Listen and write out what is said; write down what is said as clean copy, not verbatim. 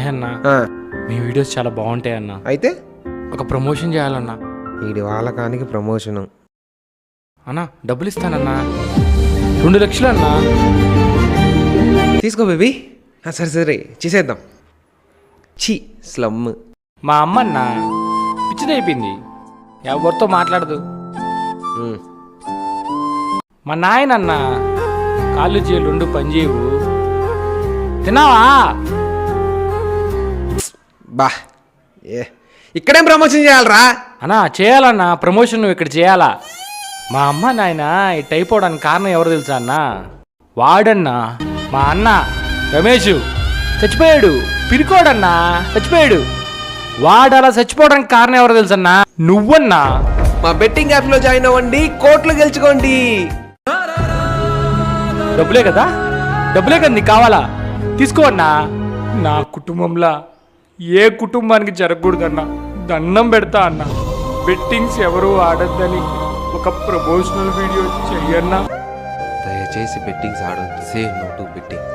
సాయి అన్న, ఆ, మీ వీడియోస్ చాలా బాగుంటాయి అన్న. అయితే ఒక ప్రమోషన్ చేయాలన్నా. వీడి వాళ్ళకానికి ప్రమోషను. అన్నా డబ్బులు ఇస్తానన్నా, 2 లక్షలు అన్నా. తీసుకో బేబీ. సరే సరే చేసేద్దాం. ఛీ స్లమ్. మా అమ్మ అన్న పిచ్చిదైపోయింది, ఎవరితో మాట్లాడదు. మా నాయనన్న కాళ్ళు చేలు 2 పనిచేయవు. తిన్నావా? బా ఏ ఇక్కడేం ప్రమోషన్ చేయాలరా? అన్నా చేయాలన్నా ప్రమోషన్, నువ్వు ఇక్కడ చేయాలా? మా అమ్మ నాయన ఇట్ అయిపోవడానికి కారణం ఎవరు తెలుసా అన్న? వాడన్నా, మా అన్న రమేష్ చచ్చిపోయాడు. పిరికోడన్నా చచ్చిపోయాడు. వాడు అలా చచ్చిపోవడానికి కారణం ఎవరు తెలుసన్నా? నువ్వన్నా. మా బెట్టింగ్ యాప్లో జాయిన్ అవ్వండి, కోట్లు గెలుచుకోండి. డబ్బులే కదా, డబ్బులే కదా నీకు కావాలా? తీసుకో అన్నా. నా కుటుంబంలో ఏ కుటుంబానికి జరగకూడదన్నా, దండం పెడతా అన్న. బెట్టింగ్స్ ఎవరు ఆడద్దని ఒక ప్రమోషనల్ వీడియో చెయ్యన్నా. దయచేసి బెట్టింగ్స్ ఆడొద్దు. Say no to betting.